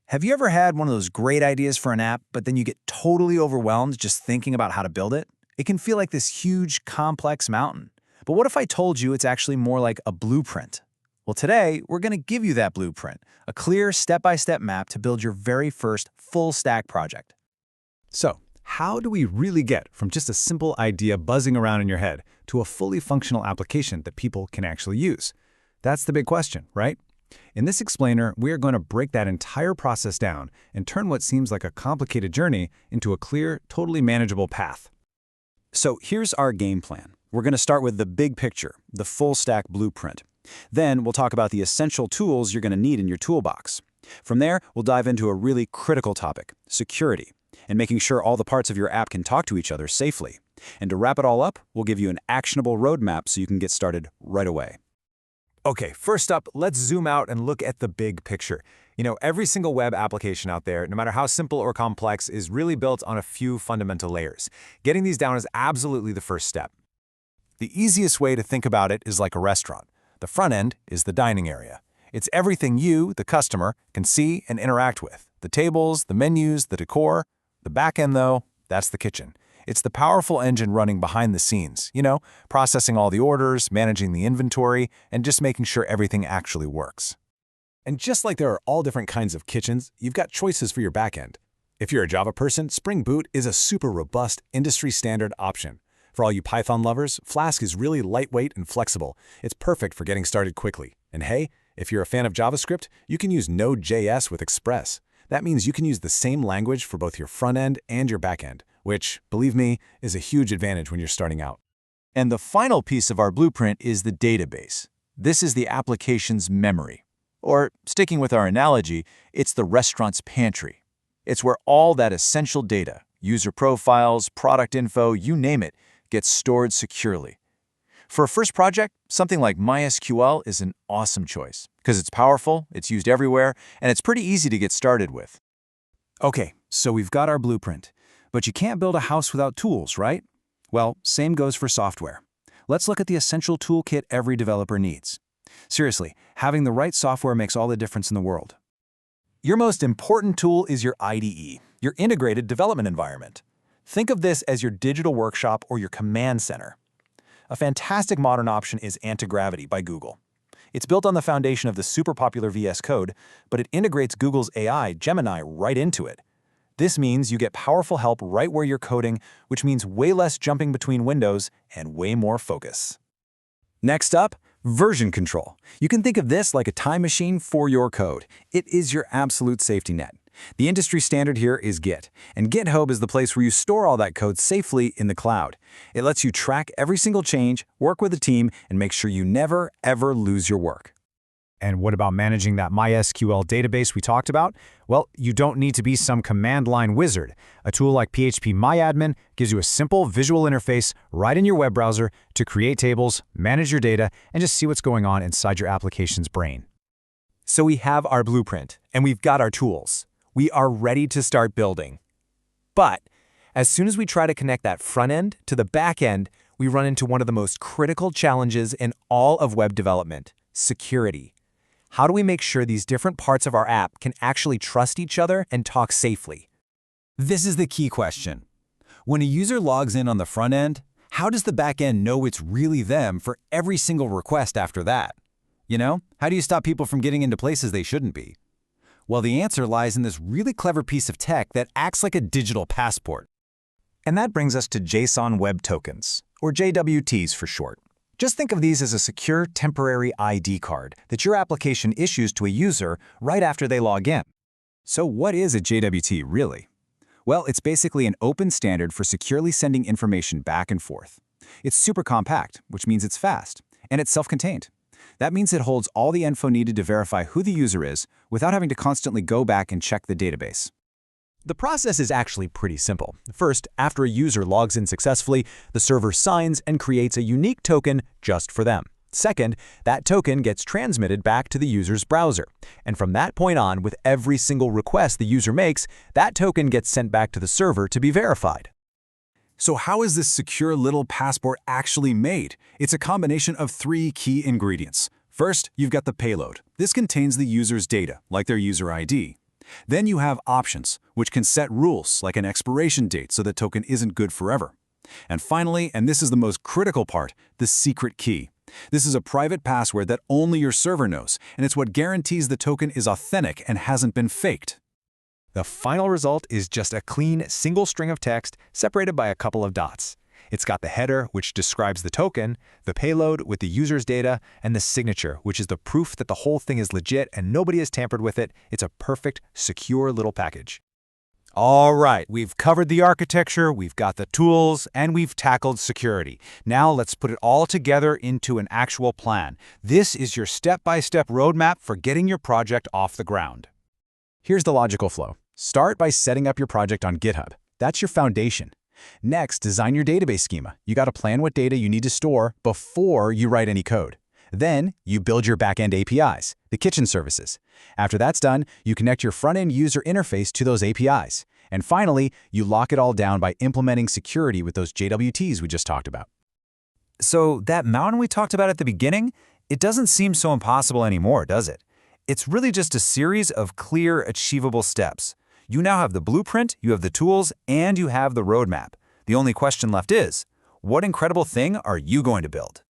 Have you ever had one of those great ideas for an app, but then you get totally overwhelmed just thinking about how to build it? It can feel like this huge, complex mountain. But what if I told you it's actually more like a blueprint? Well, today, we're going to give you that blueprint, a clear step-by-step map to build your very first full-stack project. So, how do we really get from just a simple idea buzzing around in your head to a fully functional application that people can actually use? That's the big question, right? In this explainer, we are going to break that entire process down and turn what seems like a complicated journey into a clear, totally manageable path. So here's our game plan. We're going to start with the big picture, the full-stack blueprint. Then we'll talk about the essential tools you're going to need in your toolbox. From there, we'll dive into a really critical topic, security, and making sure all the parts of your app can talk to each other safely. And to wrap it all up, we'll give you an actionable roadmap so you can get started right away. Okay, first up, let's zoom out and look at the big picture. Every single web application out there, no matter how simple or complex, is really built on a few fundamental layers. Getting these down is absolutely the first step. The easiest way to think about it is like a restaurant. The front end is the dining area. It's everything you, the customer, can see and interact with. The tables, the menus, the decor. The back end, though, that's the kitchen. It's the powerful engine running behind the scenes, processing all the orders, managing the inventory, and just making sure everything actually works. And just like there are all different kinds of kitchens, you've got choices for your backend. If you're a Java person, Spring Boot is a super robust, industry-standard option. For all you Python lovers, Flask is really lightweight and flexible. It's perfect for getting started quickly. And hey, if you're a fan of JavaScript, you can use Node.js with Express. That means you can use the same language for both your front end and your back end, which, believe me, is a huge advantage when you're starting out. And the final piece of our blueprint is the database. This is the application's memory. Or, sticking with our analogy, it's the restaurant's pantry. It's where all that essential data, user profiles, product info, you name it, gets stored securely. For a first project, something like MySQL is an awesome choice because it's powerful, it's used everywhere, and it's pretty easy to get started with. Okay, so we've got our blueprint. But you can't build a house without tools, right? Well, same goes for software. Let's look at the essential toolkit every developer needs. Seriously, having the right software makes all the difference in the world. Your most important tool is your IDE, your integrated development environment. Think of this as your digital workshop or your command center. A fantastic modern option is Antigravity by Google. It's built on the foundation of the super popular VS Code, but it integrates Google's AI, Gemini, right into it. This means you get powerful help right where you're coding, which means way less jumping between windows and way more focus. Next up, version control. You can think of this like a time machine for your code. It is your absolute safety net. The industry standard here is Git, and GitHub is the place where you store all that code safely in the cloud. It lets you track every single change, work with a team, and make sure you never, ever lose your work. And what about managing that MySQL database we talked about? Well, you don't need to be some command line wizard. A tool like PHP gives you a simple visual interface right in your web browser to create tables, manage your data, and just see what's going on inside your application's brain. So we have our blueprint, and we've got our tools. We are ready to start building. But as soon as we try to connect that front end to the back end, we run into one of the most critical challenges in all of web development: security. How do we make sure these different parts of our app can actually trust each other and talk safely? This is the key question. When a user logs in on the front end, how does the back end know it's really them for every single request after that? How do you stop people from getting into places they shouldn't be? Well, the answer lies in this really clever piece of tech that acts like a digital passport. And that brings us to JSON Web Tokens, or JWTs for short. Just think of these as a secure temporary ID card that your application issues to a user right after they log in. So what is a JWT really? Well, it's basically an open standard for securely sending information back and forth. It's super compact, which means it's fast, and it's self-contained. That means it holds all the info needed to verify who the user is without having to constantly go back and check the database. The process is actually pretty simple. First, after a user logs in successfully, the server signs and creates a unique token just for them. Second, that token gets transmitted back to the user's browser. And from that point on, with every single request the user makes, that token gets sent back to the server to be verified. So how is this secure little passport actually made? It's a combination of three key ingredients. First, you've got the payload. This contains the user's data, like their user ID. Then you have options, which can set rules like an expiration date so the token isn't good forever. And finally, and this is the most critical part, the secret key. This is a private password that only your server knows, and it's what guarantees the token is authentic and hasn't been faked. The final result is just a clean single string of text separated by a couple of dots. It's got the header, which describes the token, the payload with the user's data, and the signature, which is the proof that the whole thing is legit and nobody has tampered with it. It's a perfect, secure little package. All right, we've covered the architecture, we've got the tools, and we've tackled security. Now let's put it all together into an actual plan. This is your step-by-step roadmap for getting your project off the ground. Here's the logical flow. Start by setting up your project on GitHub. That's your foundation. Next, design your database schema. You got to plan what data you need to store before you write any code. Then, you build your back-end APIs, the kitchen services. After that's done, you connect your front-end user interface to those APIs. And finally, you lock it all down by implementing security with those JWTs we just talked about. So that mountain we talked about at the beginning, it doesn't seem so impossible anymore, does it? It's really just a series of clear, achievable steps. You now have the blueprint, you have the tools, and you have the roadmap. The only question left is, what incredible thing are you going to build?